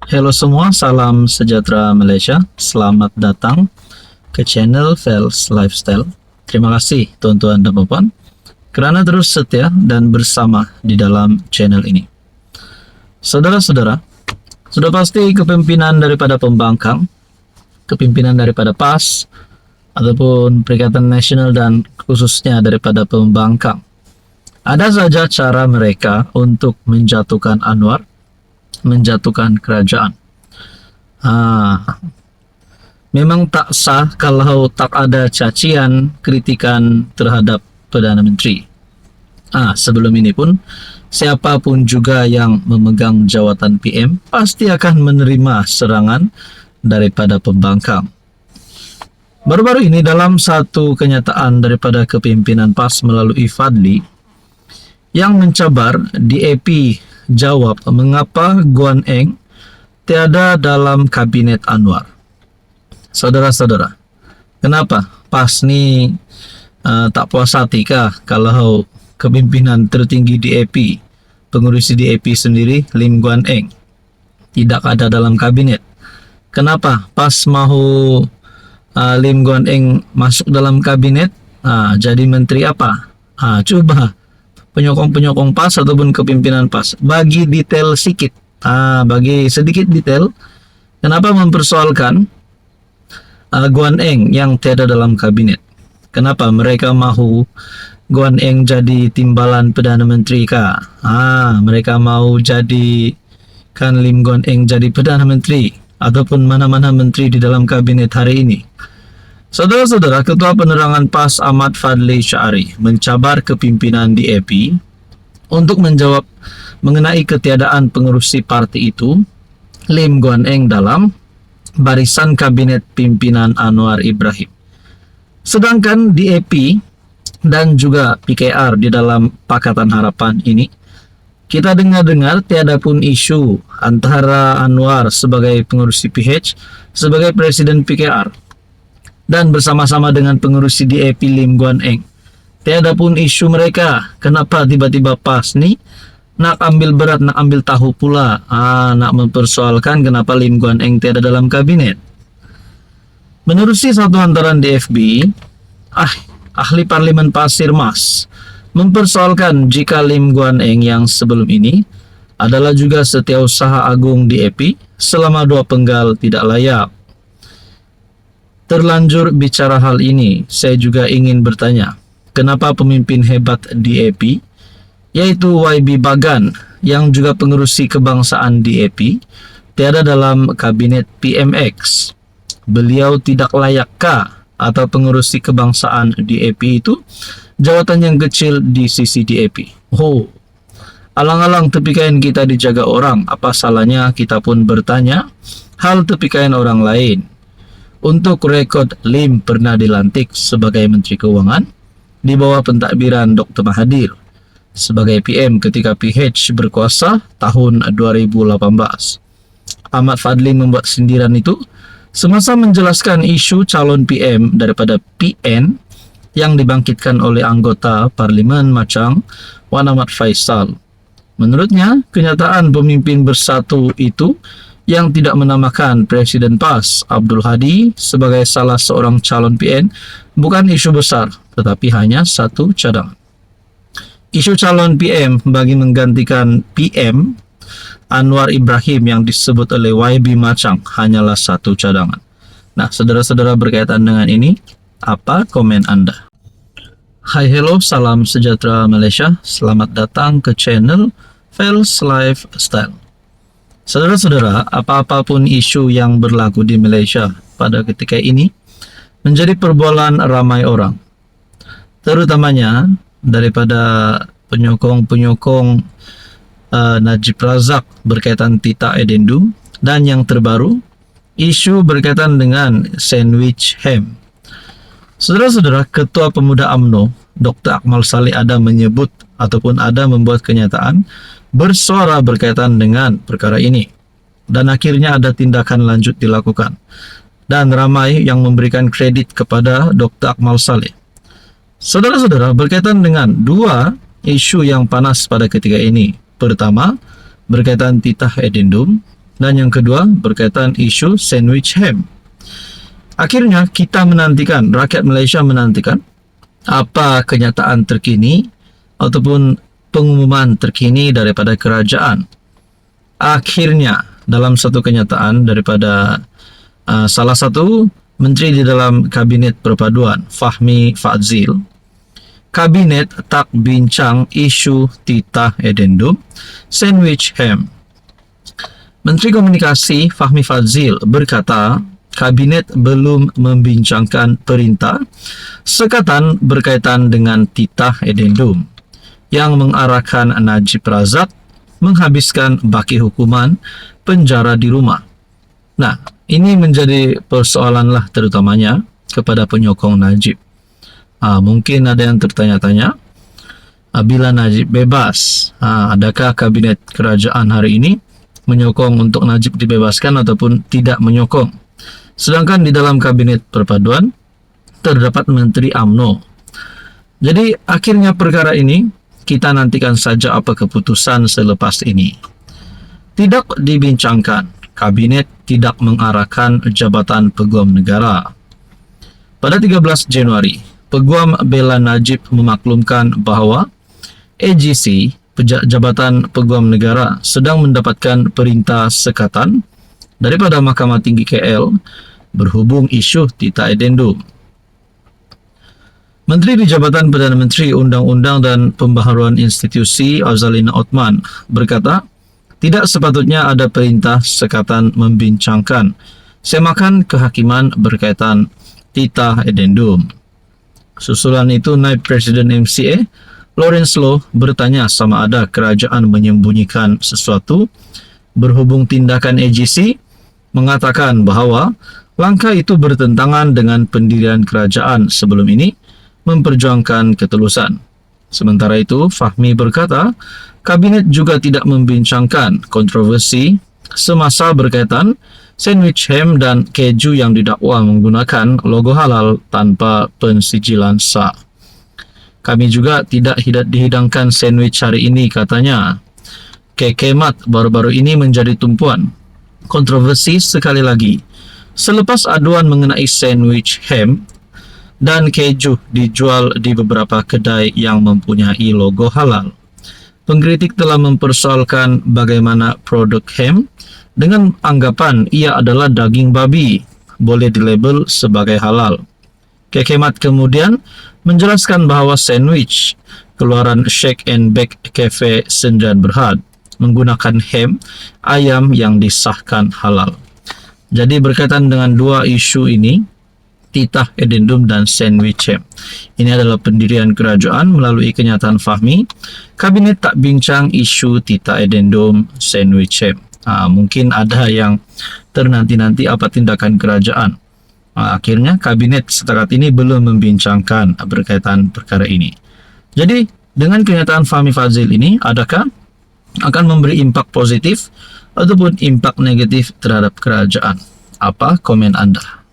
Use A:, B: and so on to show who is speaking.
A: Halo semua, salam sejahtera Malaysia. Selamat datang ke channel Fels Lifestyle. Terima kasih tuan-tuan dan puan kerana terus setia dan bersama di dalam channel ini. Saudara-saudara, sudah pasti kepimpinan daripada pembangkang, kepimpinan daripada PAS, ataupun Perikatan Nasional dan khususnya daripada pembangkang, ada saja cara mereka untuk menjatuhkan Anwar, menjatuhkan kerajaan. Memang tak sah kalau tak ada cacian, kritikan terhadap Perdana Menteri. Sebelum ini pun, siapapun juga yang memegang jawatan PM pasti akan menerima serangan daripada pembangkang. Baru-baru ini dalam satu kenyataan daripada kepimpinan PAS melalui Fadli yang mencabar DAP jawab mengapa Guan Eng tiada dalam kabinet Anwar. Saudara-saudara, kenapa PAS ni tak puas hati kah kalau kepimpinan tertinggi DAP, pengurusi DAP sendiri, Lim Guan Eng, tidak ada dalam kabinet? Kenapa PAS mahu Lim Guan Eng masuk dalam kabinet, jadi menteri apa? Cuba penyokong-penyokong PAS ataupun kepimpinan PAS bagi detail sikit, bagi sedikit detail kenapa mempersoalkan Guan Eng yang tiada dalam kabinet. Kenapa mereka mahu Guan Eng jadi timbalan Perdana Menteri kah? Mereka mahu jadikan Lim Guan Eng jadi Perdana Menteri ataupun mana-mana menteri di dalam kabinet hari ini. Saudara-saudara, Ketua Penerangan PAS Ahmad Fadli Syari mencabar kepimpinan DAP untuk menjawab mengenai ketiadaan pengerusi parti itu, Lim Guan Eng dalam barisan kabinet pimpinan Anwar Ibrahim. Sedangkan DAP dan juga PKR di dalam Pakatan Harapan ini, kita dengar-dengar tiada pun isu antara Anwar sebagai pengerusi PH, sebagai presiden PKR, dan bersama-sama dengan pengurusi DAP Lim Guan Eng. Tiada pun isu mereka. Kenapa tiba-tiba PAS ni nak ambil berat, nak ambil tahu pula, nak mempersoalkan kenapa Lim Guan Eng tiada dalam kabinet. Menerusi satu hantaran DFB, ahli Parlimen Pasir Mas mempersoalkan jika Lim Guan Eng yang sebelum ini adalah juga Setiausaha Agung DAP selama 2 penggal tidak layak. Terlanjur bicara hal ini, saya juga ingin bertanya, kenapa pemimpin hebat DAP, yaitu YB Bagan, yang juga pengerusi kebangsaan DAP, tiada dalam kabinet PMX? Beliau tidak layakkah? Atau pengerusi kebangsaan DAP itu jawatan yang kecil di sisi DAP? Alang-alang tepikaian kita dijaga orang, apa salahnya kita pun bertanya hal tepikaian orang lain? Untuk rekod, Lim pernah dilantik sebagai Menteri Keuangan di bawah pentadbiran Dr. Mahathir sebagai PM ketika PH berkuasa tahun 2018. Ahmad Fadli membuat sindiran itu semasa menjelaskan isu calon PM daripada PN yang dibangkitkan oleh anggota Parlimen Machang Wan Ahmad Faisal. Menurutnya, kenyataan pemimpin bersatu itu yang tidak menamakan Presiden PAS Abdul Hadi sebagai salah seorang calon PN bukan isu besar, tetapi hanya satu cadangan. Isu calon PM bagi menggantikan PM Anwar Ibrahim yang disebut oleh YB Machang hanyalah satu cadangan. Nah, saudara-saudara, berkaitan dengan ini, apa komen Anda? Hai, hello, salam sejahtera Malaysia. Selamat datang ke channel Fels Lifestyle. Saudara-saudara, apa-apapun isu yang berlaku di Malaysia pada ketika ini menjadi perbualan ramai orang, terutamanya daripada penyokong-penyokong Najib Razak berkaitan Tita Edendum, dan yang terbaru, isu berkaitan dengan sandwich ham. Saudara-saudara, Ketua Pemuda UMNO Dr. Akmal Saleh ada menyebut ataupun ada membuat kenyataan bersuara berkaitan dengan perkara ini, dan akhirnya ada tindakan lanjut dilakukan, dan ramai yang memberikan kredit kepada Dr. Akmal Saleh. Saudara-saudara, berkaitan dengan 2 isu yang panas pada ketika ini. Pertama, berkaitan Titah Edendum, Dan yang kedua berkaitan isu sandwich ham. Akhirnya kita menantikan, rakyat Malaysia menantikan apa kenyataan terkini ataupun pengumuman terkini daripada kerajaan. Akhirnya dalam satu kenyataan daripada salah satu menteri di dalam Kabinet Perpaduan, Fahmi Fadzil, Kabinet tak bincang isu titah edendum sandwich ham. Menteri Komunikasi Fahmi Fadzil berkata, Kabinet belum membincangkan perintah sekatan berkaitan dengan titah edendum yang mengarahkan Najib Razak menghabiskan baki hukuman penjara di rumah. Nah, ini menjadi persoalanlah terutamanya kepada penyokong Najib. Mungkin ada yang tertanya-tanya, bila Najib bebas, adakah Kabinet Kerajaan hari ini menyokong untuk Najib dibebaskan ataupun tidak menyokong? Sedangkan di dalam Kabinet Perpaduan terdapat Menteri UMNO. Jadi akhirnya perkara ini kita nantikan saja apa keputusan selepas ini. Tidak dibincangkan, Kabinet tidak mengarahkan jabatan Peguam Negara. Pada 13 Januari, Peguam Bela Najib memaklumkan bahawa AGC, Jabatan Peguam Negara, sedang mendapatkan perintah sekatan daripada Mahkamah Tinggi KL berhubung isu titah edendum. Menteri di Jabatan Perdana Menteri Undang-Undang dan Pembaharuan Institusi Azalina Othman berkata, tidak sepatutnya ada perintah sekatan membincangkan semakan kehakiman berkaitan titah edendum. Susulan itu, Naib Presiden MCA Lawrence Loh bertanya sama ada kerajaan menyembunyikan sesuatu berhubung tindakan AGC, mengatakan bahawa langkah itu bertentangan dengan pendirian kerajaan sebelum ini memperjuangkan ketulusan. Sementara itu, Fahmi berkata, Kabinet juga tidak membincangkan kontroversi semasa berkaitan sandwich ham dan keju yang didakwa menggunakan logo halal tanpa pensijilan sah. Kami juga tidak dihidangkan sandwich hari ini, katanya. Kekemat baru-baru ini menjadi tumpuan kontroversi sekali lagi selepas aduan mengenai sandwich ham dan keju dijual di beberapa kedai yang mempunyai logo halal. Pengkritik telah mempersoalkan bagaimana produk ham dengan anggapan ia adalah daging babi boleh dilabel sebagai halal. Kekemat kemudian menjelaskan bahawa sandwich keluaran Shake and Bake Cafe Sendirian Berhad menggunakan ham ayam yang disahkan halal. Jadi berkaitan dengan dua isu ini, titah edendum dan sandwich ham, ini adalah pendirian kerajaan melalui kenyataan Fahmi. Kabinet tak bincang isu titah edendum sandwich ham. Mungkin ada yang ternanti-nanti apa tindakan kerajaan. Akhirnya Kabinet setakat ini belum membincangkan berkaitan perkara ini. Jadi dengan kenyataan Fahmi Fadzil ini, adakah akan memberi impak positif ataupun impak negatif terhadap kerajaan? Apa komen anda?